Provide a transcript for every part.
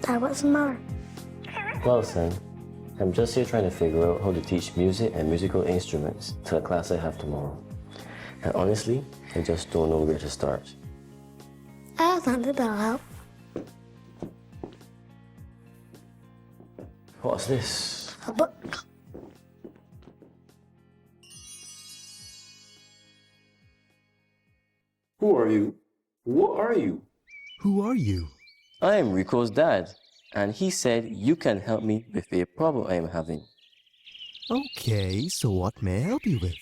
Dad, what's the matter? Well, son, I'm just here trying to figure out how to teach music and musical instruments to the class I have tomorrow. And honestly, I just don't know where to start. I have something that'll help. What's this? A book. Who are you? What are you? Who are you? I am Rico's dad, and he said you can help me with a problem I am having. Okay, so what may I help you with?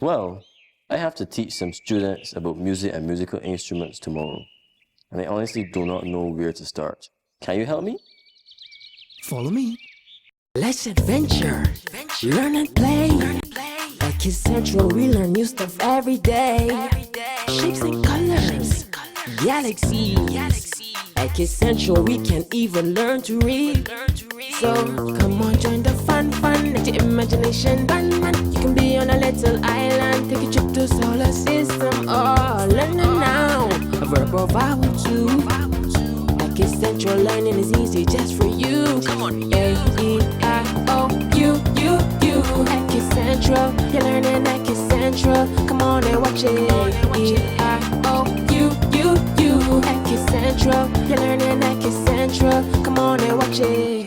Well, I have to teach some students about music and musical instruments tomorrow, and I honestly do not know where to start. Can you help me? Follow me. Let's adventure, learn and play. At Kidz Central, we learn new stuff every day. Shapes and colors, galaxies. At Kidz Central, we can even learn to read. So come on, join the fun. Let your imagination run. You can be on a little island, take a trip to solar system. Oh, learn it now, a verb or vowel too. At Kidz Central, learning is easy just for you. Come on, A-E-I-O-U. At Kidz Central, you're learning at Kidz Central. Come on and watch it. A-E-I-O-U. At Kidz Central, you're learning at Kidz Central. Come on and watch it.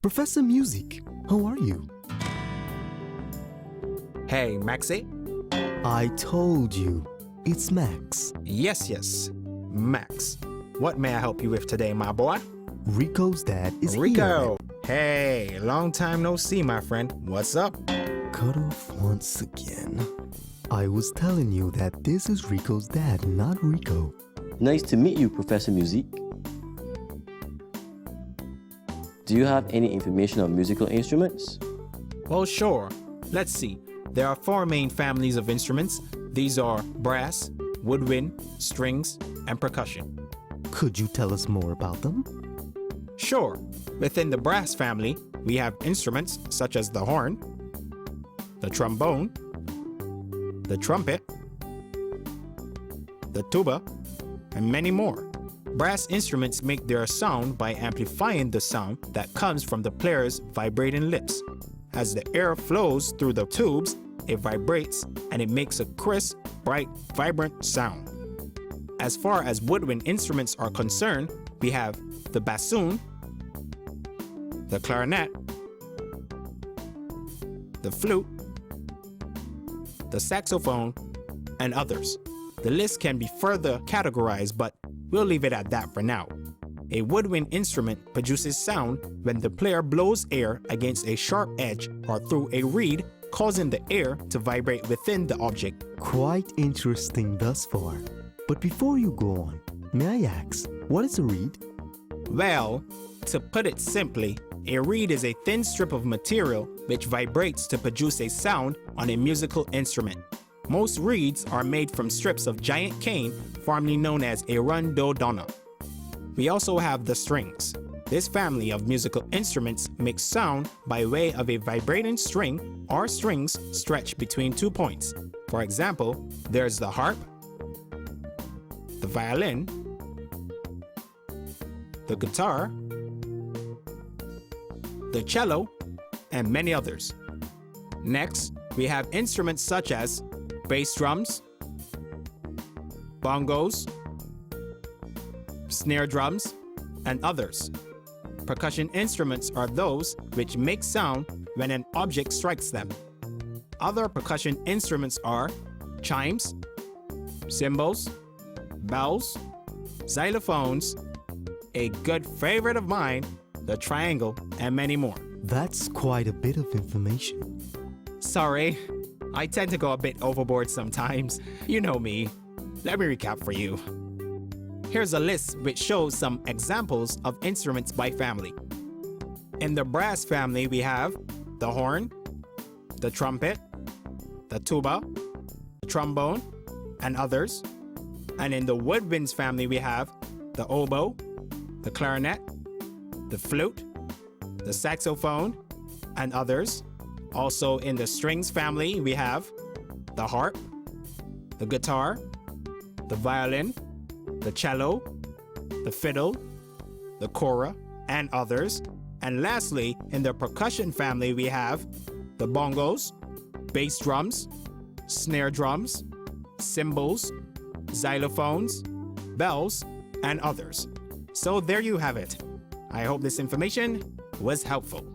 Professor Music, how are you? Hey, Maxie? I told you, it's Max. Yes, Max. What may I help you with today, my boy? Rico's dad is Rico! Hey, long time no see, my friend. What's up? here. Cut off once again. I was telling you that this is Rico's dad, not Rico. Nice to meet you, Professor Music. Do you have any information on musical instruments? Well, sure. Let's see. There are 4 main families of instruments. These are brass, woodwind, strings, and percussion. Could you tell us more about them? Sure. Within the brass family, we have instruments such as the horn, the trombone, the trumpet, the tuba, and many more. Brass instruments make their sound by amplifying the sound that comes from the player's vibrating lips. As the air flows through the tubes, it vibrates and it makes a crisp, bright, vibrant sound. As far as woodwind instruments are concerned, we have the bassoon, the clarinet, the flute, the saxophone, and others. The list can be further categorized, but we'll leave it at that for now. A woodwind instrument produces sound when the player blows air against a sharp edge or through a reed, causing the air to vibrate within the object. Quite interesting thus far. But before you go on, may I ask, what is a reed? Well, to put it simply, a reed is a thin strip of material which vibrates to produce a sound on a musical instrument. Most reeds are made from strips of giant cane, formerly known as a rondodonna. We also have the strings. This family of musical instruments makes sound by way of a vibrating string or strings stretched between 2 points. For example, there's the harp, the violin, the guitar, the cello, and many others. Next, we have instruments such as bass drums, bongos, snare drums, and others. Percussion instruments are those which make sound when an object strikes them. Other percussion instruments are chimes, cymbals, bells, xylophones, a good favorite of mine, the triangle, and many more. That's quite a bit of information. Sorry, I tend to go a bit overboard sometimes. You know me. Let me recap for you. Here's a list which shows some examples of instruments by family. In the brass family, we have the horn, the trumpet, the tuba, the trombone, and others. And in the woodwinds family, we have the oboe, the clarinet, the flute, the saxophone, and others. Also in the strings family, we have the harp, the guitar, the violin, the cello, the fiddle, the kora, and others. And lastly, in the percussion family, we have the bongos, bass drums, snare drums, cymbals, xylophones, bells, and others. So there you have it. I hope this information was helpful.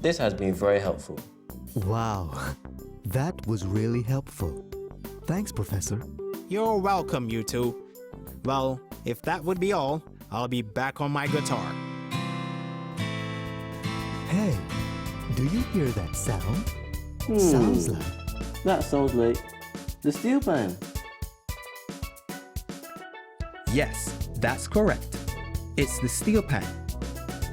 This has been very helpful. Wow, that was really helpful. Thanks, Professor. You're welcome, you two. Well, if that would be all, I'll be back on my guitar. Hey, do you hear that sound? Sounds like... That sounds like the steel pan. Yes, that's correct. It's the steel pan.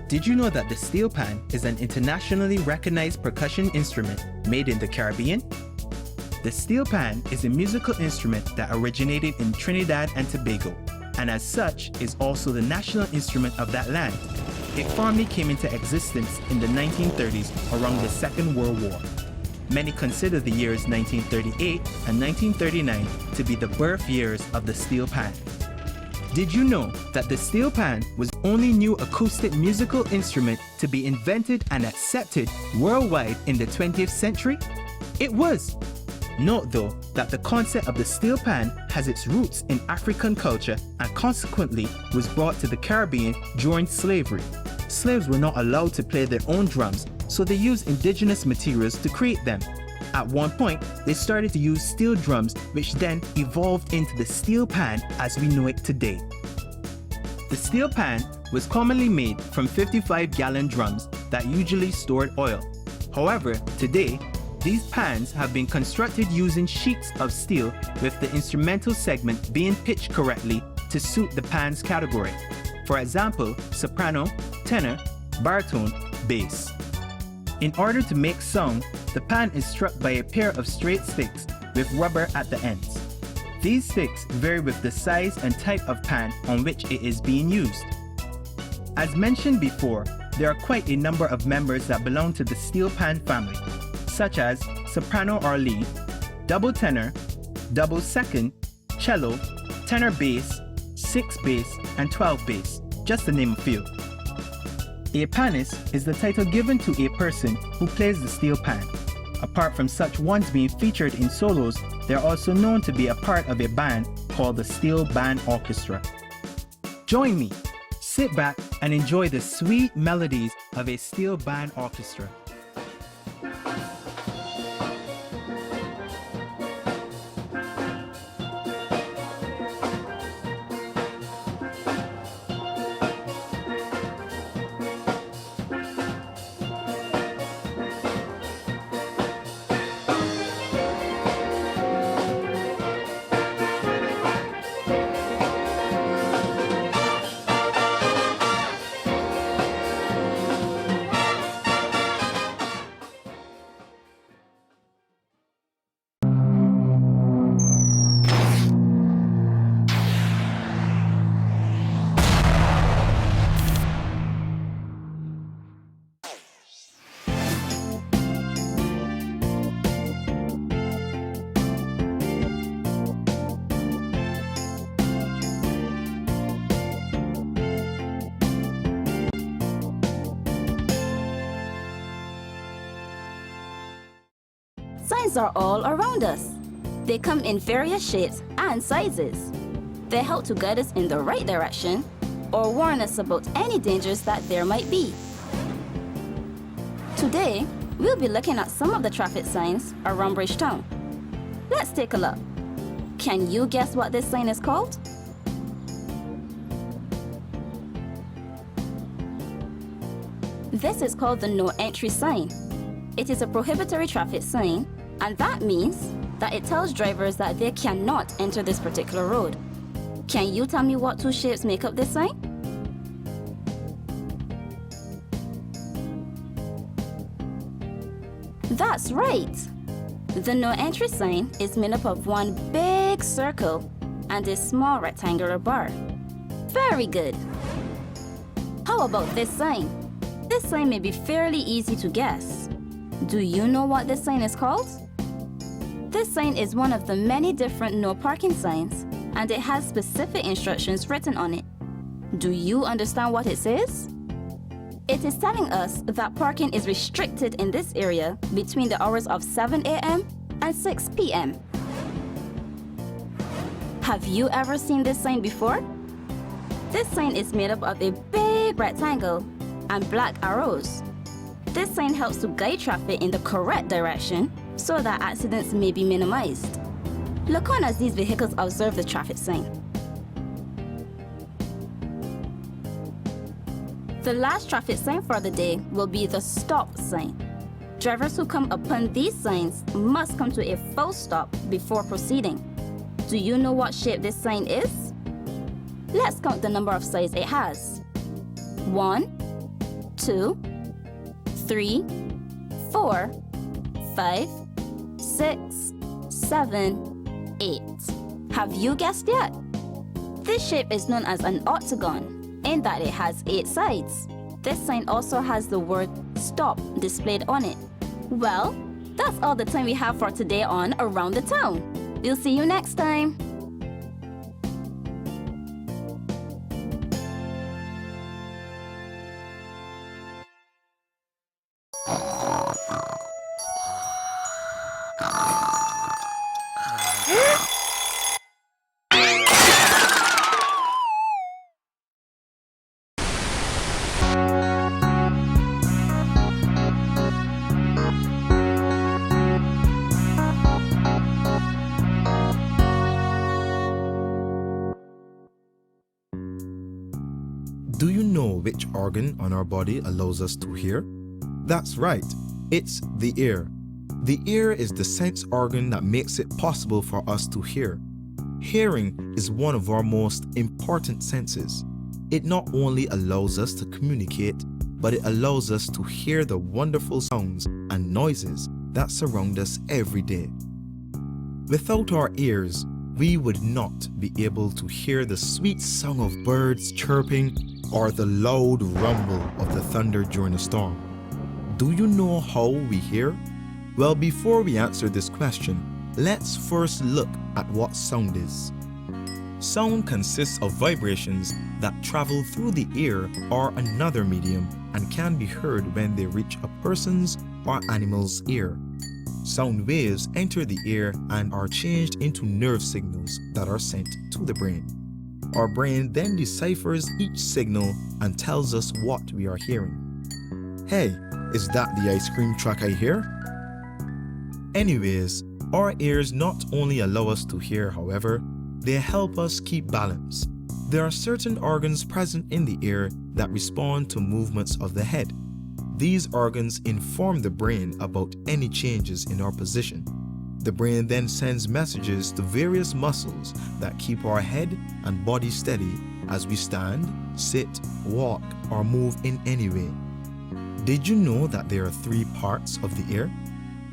Did you know that the steel pan is an internationally recognized percussion instrument made in the Caribbean? The steel pan is a musical instrument that originated in Trinidad and Tobago, and as such is also the national instrument of that land. It formally came into existence in the 1930s around the Second World War. Many consider the years 1938 and 1939 to be the birth years of the steel pan. Did you know that the steel pan was the only new acoustic musical instrument to be invented and accepted worldwide in the 20th century? It was. Note though that the concept of the steel pan has its roots in African culture and consequently was brought to the Caribbean during slavery. Slaves were not allowed to play their own drums, so they used indigenous materials to create them. At one point, they started to use steel drums, which then evolved into the steel pan as we know it today. The steel pan was commonly made from 55-gallon drums that usually stored oil. However, today, these pans have been constructed using sheets of steel with the instrumental segment being pitched correctly to suit the pan's category. For example, soprano, tenor, baritone, bass. In order to make sound, the pan is struck by a pair of straight sticks with rubber at the ends. These sticks vary with the size and type of pan on which it is being used. As mentioned before, there are quite a number of members that belong to the steel pan family, such as soprano or lead, double tenor, double second, cello, tenor bass, 6 bass, and 12 bass, just to name a few. A panist is the title given to a person who plays the steel pan. Apart from such ones being featured in solos, they are also known to be a part of a band called the Steel Band Orchestra. Join me, sit back and enjoy the sweet melodies of a steel band orchestra. Signs are all around us. They come in various shapes and sizes. They help to guide us in the right direction or warn us about any dangers that there might be. Today, we'll be looking at some of the traffic signs around Bridgetown. Let's take a look. Can you guess what this sign is called? This is called the no entry sign. It is a prohibitory traffic sign, and that means that it tells drivers that they cannot enter this particular road. Can you tell me what two shapes make up this sign? That's right. The no entry sign is made up of one big circle and a small rectangular bar. Very good. How about this sign? This sign may be fairly easy to guess. Do you know what this sign is called? This sign is one of the many different no parking signs, and it has specific instructions written on it. Do you understand what it says? It is telling us that parking is restricted in this area between the hours of 7 a.m. and 6 p.m. Have you ever seen this sign before? This sign is made up of a big rectangle and black arrows. This sign helps to guide traffic in the correct direction so that accidents may be minimized. Look on as these vehicles observe the traffic sign. The last traffic sign for the day will be the stop sign. Drivers who come upon these signs must come to a full stop before proceeding. Do you know what shape this sign is? Let's count the number of sides it has. 1, 2, 3, 4, 5, 6, 7, 8. Have you guessed yet? This shape is known as an octagon, in that it has 8 sides. This sign also has the word stop displayed on it. Well, that's all the time we have for today on Around the Town. We'll see you next time. Do you know which organ on our body allows us to hear? That's right, it's the ear. The ear is the sense organ that makes it possible for us to hear. Hearing is one of our most important senses. It not only allows us to communicate, but it allows us to hear the wonderful sounds and noises that surround us every day. Without our ears, we would not be able to hear the sweet song of birds chirping or the loud rumble of the thunder during a storm. Do you know how we hear? Well, before we answer this question, let's first look at what sound is. Sound consists of vibrations that travel through the ear or another medium and can be heard when they reach a person's or animal's ear. Sound waves enter the ear and are changed into nerve signals that are sent to the brain. Our brain then deciphers each signal and tells us what we are hearing. Hey, is that the ice cream truck I hear? Anyways, our ears not only allow us to hear, however, they help us keep balance. There are certain organs present in the ear that respond to movements of the head. These organs inform the brain about any changes in our position. The brain then sends messages to various muscles that keep our head and body steady as we stand, sit, walk, or move in any way. Did you know that there are 3 parts of the ear?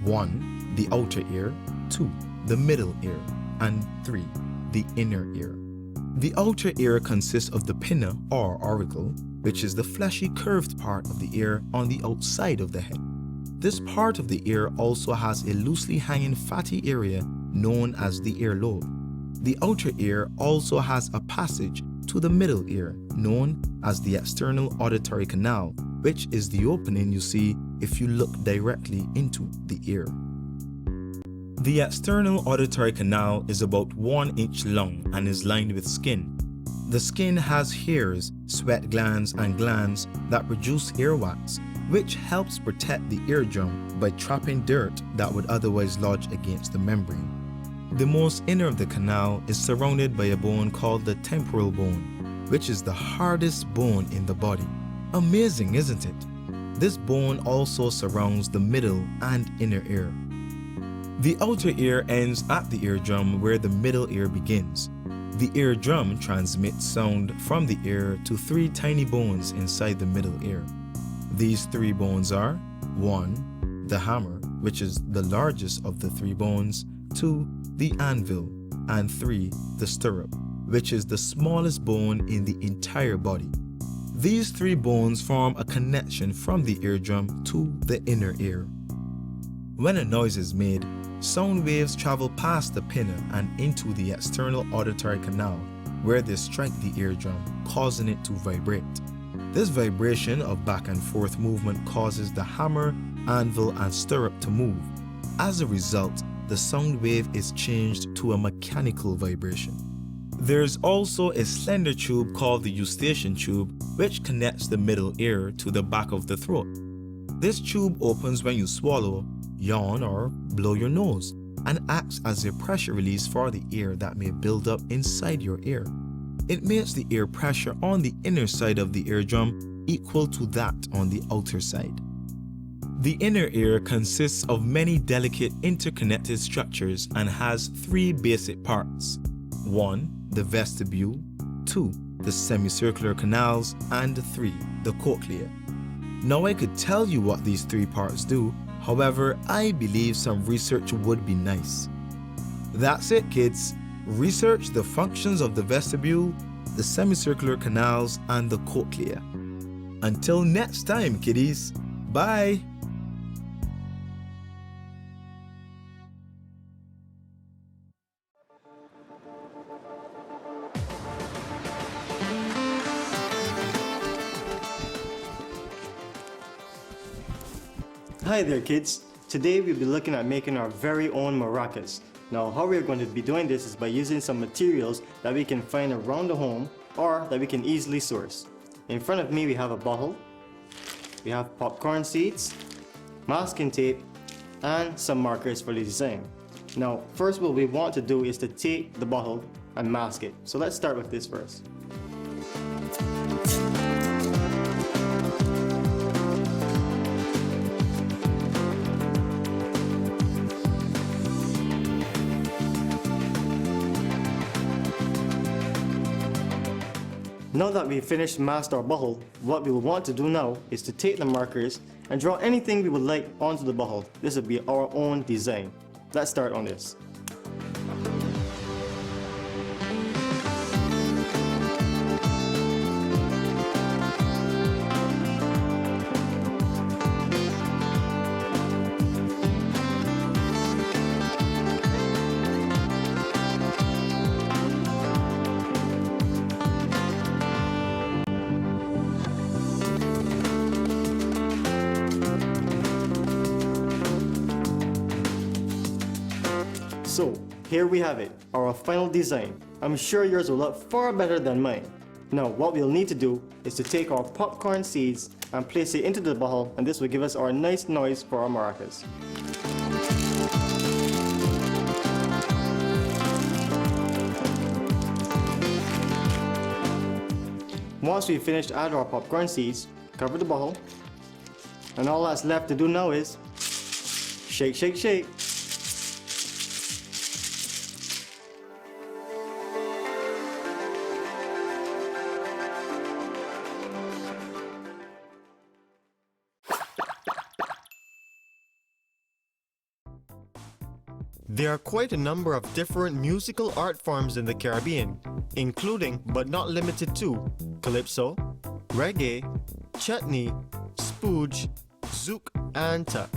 1, the outer ear, 2, the middle ear, and 3, the inner ear. The outer ear consists of the pinna or auricle, which is the fleshy curved part of the ear on the outside of the head. This part of the ear also has a loosely hanging fatty area known as the earlobe. The outer ear also has a passage to the middle ear known as the external auditory canal, which is the opening you see if you look directly into the ear. The external auditory canal is about 1 inch long and is lined with skin. The skin has hairs, sweat glands, and glands that produce earwax, which helps protect the eardrum by trapping dirt that would otherwise lodge against the membrane. The most inner of the canal is surrounded by a bone called the temporal bone, which is the hardest bone in the body. Amazing, isn't it? This bone also surrounds the middle and inner ear. The outer ear ends at the eardrum where the middle ear begins. The eardrum transmits sound from the ear to 3 tiny bones inside the middle ear. These 3 bones are 1, the hammer, which is the largest of the 3 bones, 2, the anvil, and 3, the stirrup, which is the smallest bone in the entire body. These 3 bones form a connection from the eardrum to the inner ear. When a noise is made, sound waves travel past the pinna and into the external auditory canal, where they strike the eardrum, causing it to vibrate. This vibration of back and forth movement causes the hammer, anvil, and stirrup to move. As a result, the sound wave is changed to a mechanical vibration. There's also a slender tube called the eustachian tube, which connects the middle ear to the back of the throat. This tube opens when you swallow, yawn, or blow your nose, and acts as a pressure release for the air that may build up inside your ear. It makes the air pressure on the inner side of the eardrum equal to that on the outer side. The inner ear consists of many delicate interconnected structures and has 3 basic parts. 1, the vestibule, 2, the semicircular canals, and 3, the cochlea. Now I could tell you what these 3 parts do, however, I believe some research would be nice. That's it, kids. Research the functions of the vestibule, the semicircular canals, and the cochlea. Until next time, kiddies. Bye! Hi there, kids. Today we'll be looking at making our very own maracas. Now, how we're going to be doing this is by using some materials that we can find around the home or that we can easily source. In front of me we have a bottle, we have popcorn seeds, masking tape, and some markers for the design. Now, first what we want to do is to take the bottle and mask it. So let's start with this first. Now that we've finished masked our bottle, what we will want to do now is to take the markers and draw anything we would like onto the bottle. This will be our own design. Let's start on this. So, here we have it, our final design. I'm sure yours will look far better than mine. Now, what we'll need to do is to take our popcorn seeds and place it into the bottle, and this will give us our nice noise for our maracas. Once we've finished adding our popcorn seeds, cover the bottle, and all that's left to do now is shake, shake, shake. There are quite a number of different musical art forms in the Caribbean, including but not limited to calypso, reggae, chutney, spooge, zouk, and tuck.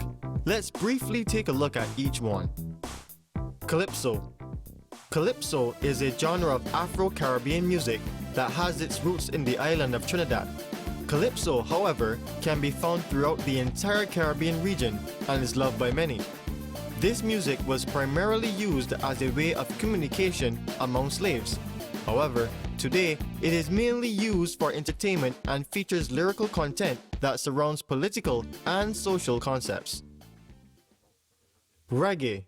Let's briefly take a look at each one. Calypso. Calypso is a genre of Afro-Caribbean music that has its roots in the island of Trinidad. Calypso, however, can be found throughout the entire Caribbean region and is loved by many. This music was primarily used as a way of communication among slaves. However, today it is mainly used for entertainment and features lyrical content that surrounds political and social concepts. Reggae.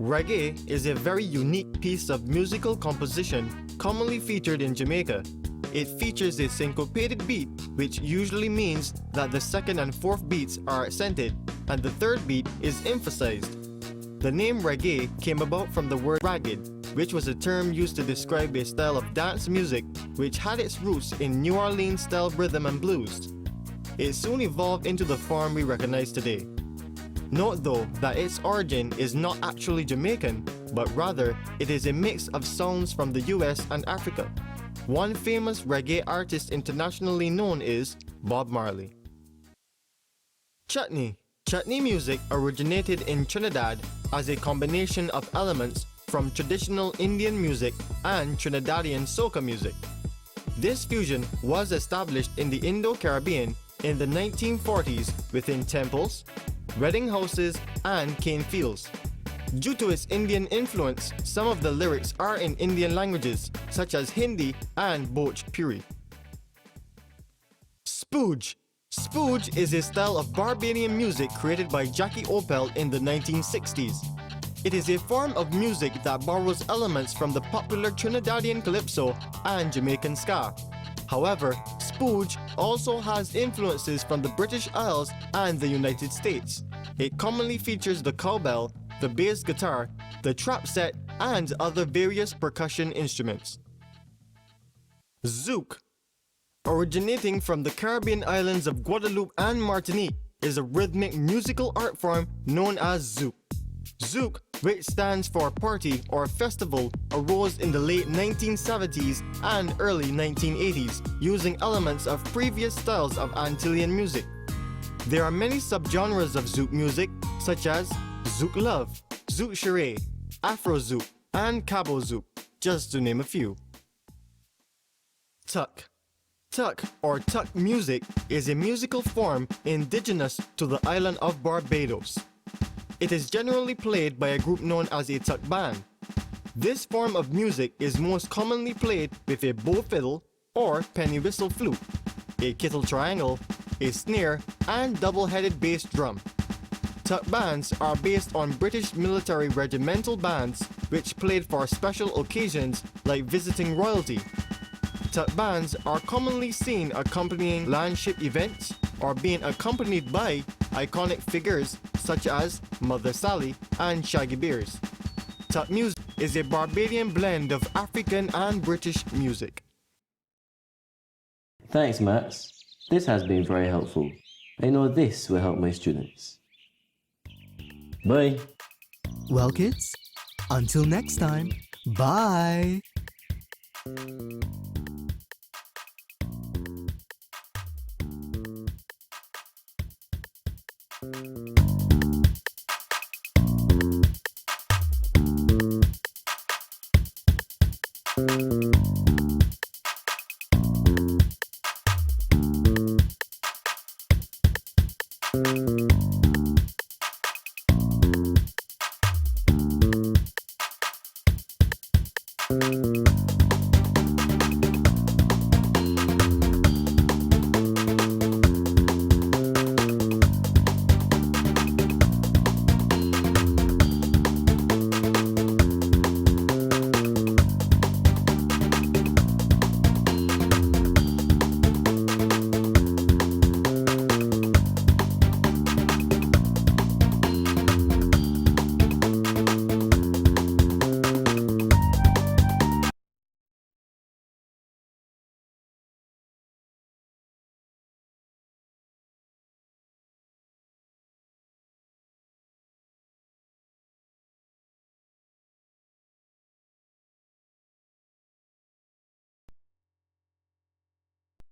Reggae is a very unique piece of musical composition commonly featured in Jamaica. It features a syncopated beat, which usually means that the second and fourth beats are accented and the third beat is emphasized. The name reggae came about from the word ragged, which was a term used to describe a style of dance music which had its roots in New Orleans-style rhythm and blues. It soon evolved into the form we recognize today. Note though that its origin is not actually Jamaican, but rather it is a mix of sounds from the US and Africa. One famous reggae artist internationally known is Bob Marley. Chutney. Chutney music originated in Trinidad as a combination of elements from traditional Indian music and Trinidadian soca music. This fusion was established in the Indo-Caribbean in the 1940s within temples, wedding houses, and cane fields. Due to its Indian influence, some of the lyrics are in Indian languages such as Hindi and Bhojpuri. Spooge. Spooge is a style of Barbadian music created by Jackie Opel in the 1960s. It is a form of music that borrows elements from the popular Trinidadian calypso and Jamaican ska. However, spooge also has influences from the British Isles and the United States. It commonly features the cowbell, the bass guitar, the trap set, and other various percussion instruments. Zouk. Originating from the Caribbean islands of Guadeloupe and Martinique, is a rhythmic musical art form known as zouk. Zouk, which stands for party or festival, arose in the late 1970s and early 1980s, using elements of previous styles of Antillean music. There are many subgenres of zouk music, such as zouk love, zouk charade, afro zouk, and cabo zouk, just to name a few. Tuck. Tuck or tuck music is a musical form indigenous to the island of Barbados. It is generally played by a group known as a tuck band. This form of music is most commonly played with a bow fiddle or penny whistle flute, a kittle triangle, a snare, and double-headed bass drum. Tuck bands are based on British military regimental bands which played for special occasions like visiting royalty. Tuck bands are commonly seen accompanying landship events or being accompanied by iconic figures such as Mother Sally and Shaggy Bears. Tuck music is a Barbadian blend of African and British music. Thanks, Max. This has been very helpful. I know this will help my students. Bye. Well, kids, until next time, bye.